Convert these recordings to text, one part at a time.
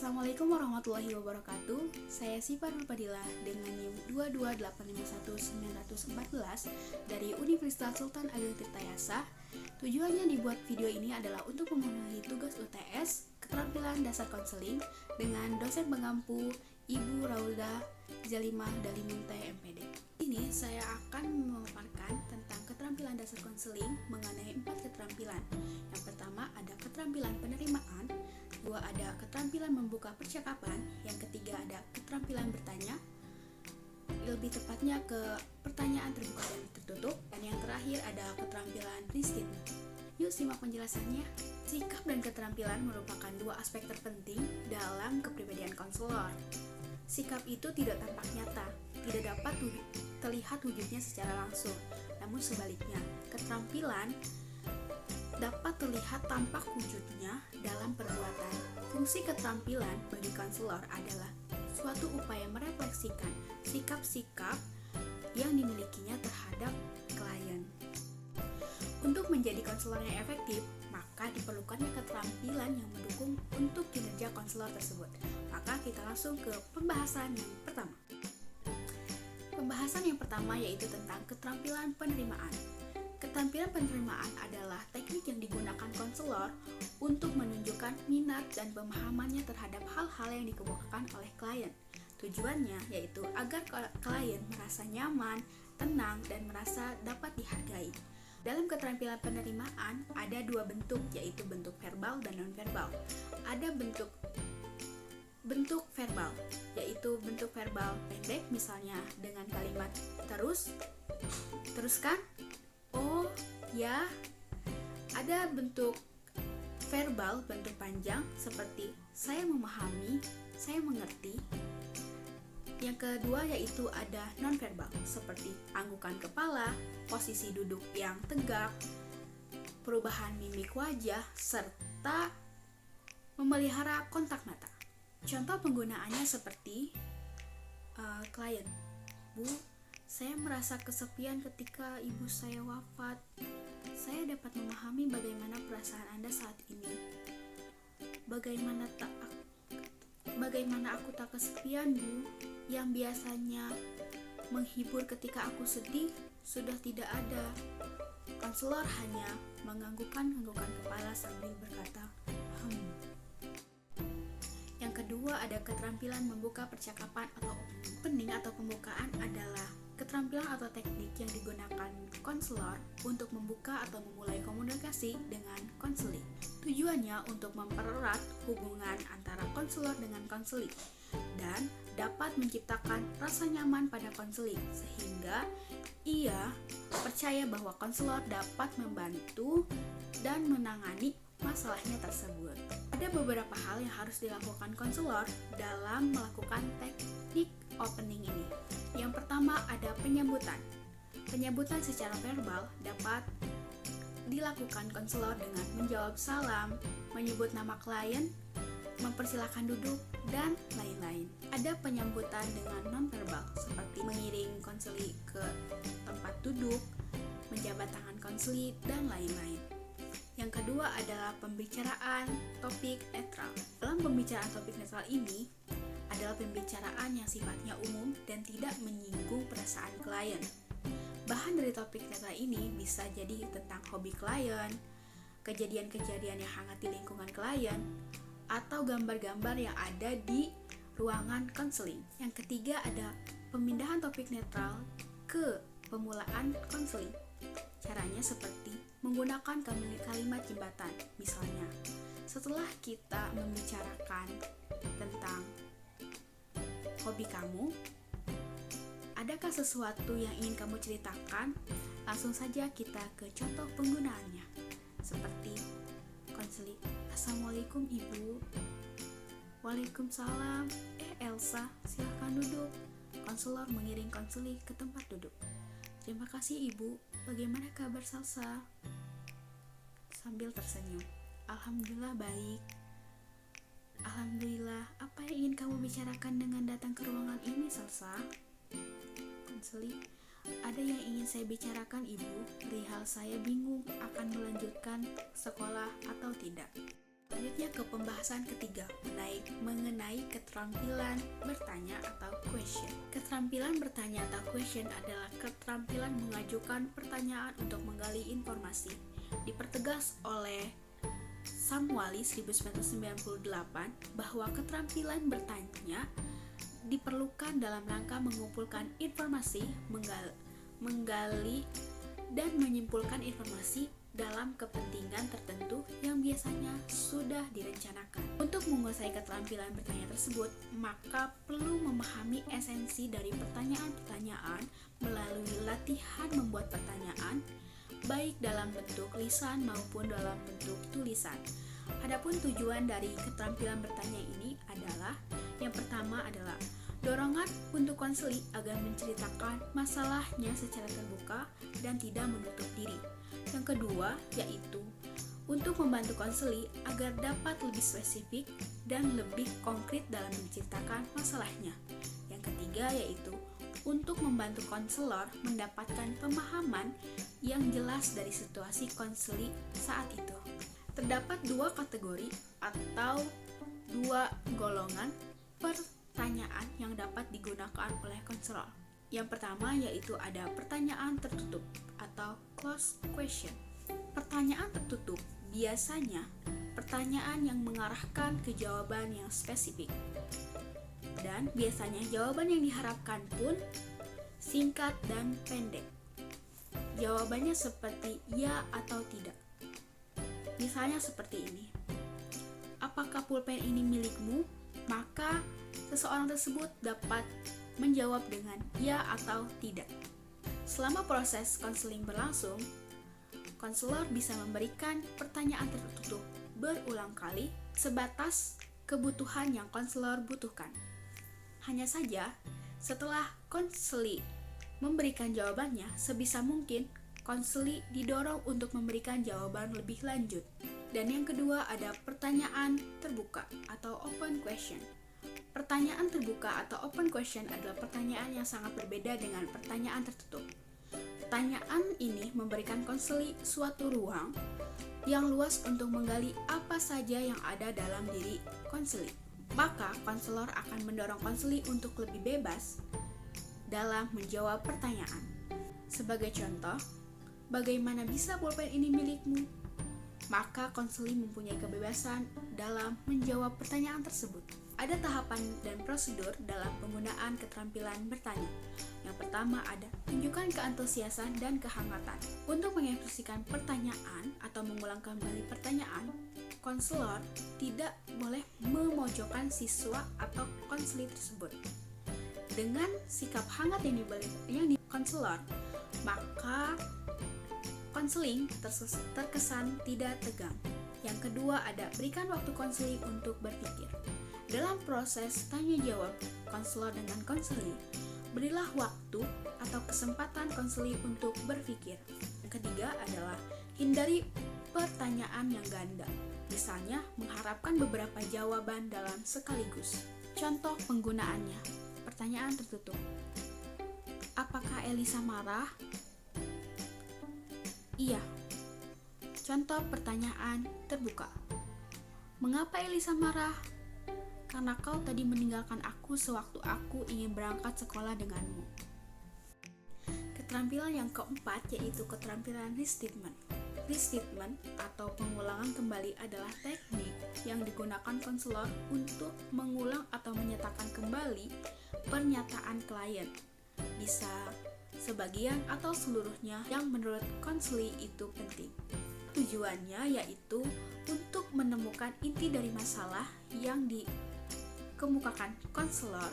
Assalamualaikum warahmatullahi wabarakatuh. Saya Siva Nurpadilah dengan NIM 22851-914 dari Universitas Sultan Ageng Tirtayasa. Tujuannya dibuat video ini adalah untuk memenuhi tugas UTS keterampilan dasar konseling dengan dosen pengampu Ibu Raulda Zalimah Dalimunte MPD. Ini saya akan memaparkan tentang keterampilan dasar konseling mengenai 4 keterampilan. Yang pertama ada keterampilan penerimaan, kedua ada keterampilan membuka percakapan, yang ketiga ada keterampilan bertanya, lebih tepatnya ke pertanyaan terbuka dan tertutup, dan yang terakhir ada keterampilan listening. Yuk simak penjelasannya. Sikap dan keterampilan merupakan dua aspek terpenting dalam kepribadian konselor. Sikap itu tidak tampak nyata, tidak dapat terlihat wujudnya secara langsung. Namun sebaliknya, keterampilan dapat terlihat tampak wujudnya dalam perbuatan. Fungsi keterampilan bagi konselor adalah suatu upaya merefleksikan sikap-sikap yang dimilikinya terhadap klien. Untuk menjadi konselor yang efektif, maka diperlukannya keterampilan yang mendukung untuk kinerja konselor tersebut. Maka kita langsung ke pembahasan yang pertama. Pembahasan yang pertama yaitu tentang keterampilan penerimaan. Keterampilan penerimaan adalah teknik yang digunakan konselor untuk menunjukkan minat dan pemahamannya terhadap hal-hal yang dikemukakan oleh klien. Tujuannya yaitu agar klien merasa nyaman, tenang, dan merasa dapat dihargai. Dalam keterampilan penerimaan ada dua bentuk, yaitu bentuk verbal dan non-verbal. Ada bentuk verbal, yaitu bentuk verbal pendek, misalnya dengan kalimat teruskan, oh, ya. Ada bentuk verbal bentuk panjang seperti saya memahami, saya mengerti. Yang kedua yaitu ada non-verbal seperti anggukan kepala, posisi duduk yang tegak, perubahan mimik wajah, serta memelihara kontak mata. Contoh penggunaannya seperti klien, Bu, saya merasa kesepian ketika ibu saya wafat. Saya dapat memahami bagaimana perasaan Anda saat ini. Bagaimana aku tak kesepian, Bu? Yang biasanya menghibur ketika aku sedih sudah tidak ada. Konselor hanya mengangguk-anggukkan kepala sambil berkata, Yang kedua ada keterampilan membuka percakapan atau opening atau pembukaan adalah keterampilan atau teknik yang digunakan konselor untuk membuka atau memulai komunikasi dengan konseling. Tujuannya untuk mempererat hubungan antara konselor dengan konseling dan dapat menciptakan rasa nyaman pada konseling sehingga ia percaya bahwa konselor dapat membantu dan menangani masalahnya tersebut. Ada beberapa hal yang harus dilakukan konselor dalam melakukan teknik opening ini. Yang pertama ada penyambutan. Penyambutan secara verbal dapat dilakukan konselor dengan menjawab salam, menyebut nama klien, mempersilahkan duduk, dan lain-lain. Ada penyambutan dengan non-verbal seperti mengiring konseli ke tempat duduk, menjabat tangan konseli, dan lain-lain. Yang kedua adalah pembicaraan topik netral. Dalam pembicaraan topik netral ini adalah pembicaraan yang sifatnya umum dan tidak menyinggung perasaan klien. Bahan dari topik netral ini bisa jadi tentang hobi klien, kejadian-kejadian yang hangat di lingkungan klien, atau gambar-gambar yang ada di ruangan konseling. Yang ketiga ada pemindahan topik netral ke pemulaan konseling. Caranya seperti menggunakan kalimat jembatan. Misalnya, setelah kita membicarakan tentang hobi kamu, adakah sesuatu yang ingin kamu ceritakan? Langsung saja kita ke contoh penggunaannya. Seperti konseling, Assalamualaikum Ibu. Waalaikumsalam. Elsa, silahkan duduk. Konselor mengiring konseli ke tempat duduk. Terima kasih Ibu. Bagaimana kabar Salsa? Sambil tersenyum. Alhamdulillah baik. Alhamdulillah. Apa yang ingin kamu bicarakan dengan datang ke ruangan ini, Salsa? Konseli, ada yang ingin saya bicarakan Ibu. Perihal saya bingung akan melanjutkan sekolah atau tidak. Selanjutnya ke pembahasan ketiga, mengenai keterampilan bertanya atau question. Keterampilan bertanya atau question adalah keterampilan mengajukan pertanyaan untuk menggali informasi. Dipertegas oleh Samuali 1998 bahwa keterampilan bertanya diperlukan dalam rangka mengumpulkan informasi, menggali dan menyimpulkan informasi dalam kepentingan tertentu yang biasanya sudah direncanakan. Untuk menguasai keterampilan bertanya tersebut, maka perlu memahami esensi dari pertanyaan-pertanyaan melalui latihan membuat pertanyaan, baik dalam bentuk lisan maupun dalam bentuk tulisan. Adapun tujuan dari keterampilan bertanya ini adalah, yang pertama adalah dorongan untuk konseli agar menceritakan masalahnya secara terbuka dan tidak menutup diri. Yang kedua yaitu untuk membantu konseli agar dapat lebih spesifik dan lebih konkret dalam menceritakan masalahnya. Yang ketiga yaitu untuk membantu konselor mendapatkan pemahaman yang jelas dari situasi konseli saat itu. Terdapat dua kategori atau dua golongan pertanyaan yang dapat digunakan oleh konselor. Yang pertama yaitu ada pertanyaan tertutup atau closed question. Pertanyaan tertutup biasanya pertanyaan yang mengarahkan ke jawaban yang spesifik. Dan biasanya jawaban yang diharapkan pun singkat dan pendek. Jawabannya seperti ya atau tidak. Misalnya seperti ini. Apakah pulpen ini milikmu? Maka seseorang tersebut dapat menjawab dengan ya atau tidak. Selama proses konseling berlangsung, konselor bisa memberikan pertanyaan tertutup berulang kali sebatas kebutuhan yang konselor butuhkan. Hanya saja, setelah konseli memberikan jawabannya, sebisa mungkin konseli didorong untuk memberikan jawaban lebih lanjut. Dan yang kedua ada pertanyaan terbuka atau open question. Pertanyaan terbuka atau open question adalah pertanyaan yang sangat berbeda dengan pertanyaan tertutup. Pertanyaan ini memberikan konseli suatu ruang yang luas untuk menggali apa saja yang ada dalam diri konseli. Maka konselor akan mendorong konseli untuk lebih bebas dalam menjawab pertanyaan. Sebagai contoh, bagaimana bisa pulpen ini milikmu? Maka konseli mempunyai kebebasan dalam menjawab pertanyaan tersebut. Ada tahapan dan prosedur dalam penggunaan keterampilan bertanya. Yang pertama ada tunjukkan keantusiasan dan kehangatan. Untuk mengekspresikan pertanyaan atau mengulang kembali pertanyaan, konselor tidak boleh memojokkan siswa atau konseli tersebut. Dengan sikap hangat yang di konselor, maka konseling terkesan tidak tegang. Yang kedua ada berikan waktu konseli untuk berpikir. Dalam proses tanya jawab konselor dengan konseli, berilah waktu atau kesempatan konseli untuk berpikir. Yang ketiga adalah hindari pertanyaan yang ganda. Misalnya mengharapkan beberapa jawaban dalam sekaligus. Contoh penggunaannya. Pertanyaan tertutup. Apakah Elisa marah? Iya. Contoh pertanyaan terbuka. Mengapa Elisa marah? Karena kau tadi meninggalkan aku sewaktu aku ingin berangkat sekolah denganmu. Keterampilan yang keempat yaitu keterampilan restatement. Restatement atau pengulangan kembali adalah teknik yang digunakan konselor untuk mengulang atau menyatakan kembali pernyataan klien. Bisa sebagian atau seluruhnya yang menurut konseli itu penting. Tujuannya yaitu untuk menemukan inti dari masalah yang dikemukakan konselor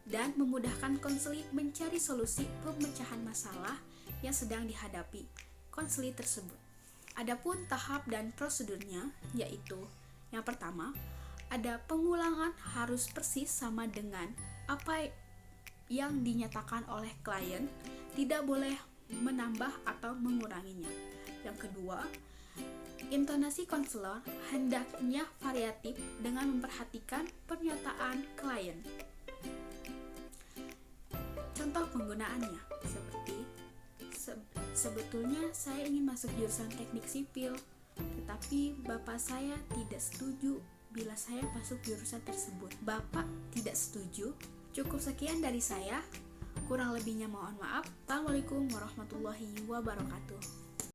dan memudahkan konseli mencari solusi pemecahan masalah yang sedang dihadapi konseli tersebut. Adapun tahap dan prosedurnya yaitu yang pertama, ada pengulangan harus persis sama dengan apa yang dinyatakan oleh klien, tidak boleh menambah atau menguranginya. Yang kedua, intonasi konselor hendaknya variatif dengan memperhatikan pernyataan klien. Contoh penggunaannya seperti sebetulnya saya ingin masuk jurusan teknik sipil, tetapi tapi bapak saya tidak setuju bila saya masuk jurusan tersebut. Bapak tidak setuju. Cukup sekian dari saya. Kurang lebihnya mohon maaf. Assalamualaikum warahmatullahi wabarakatuh.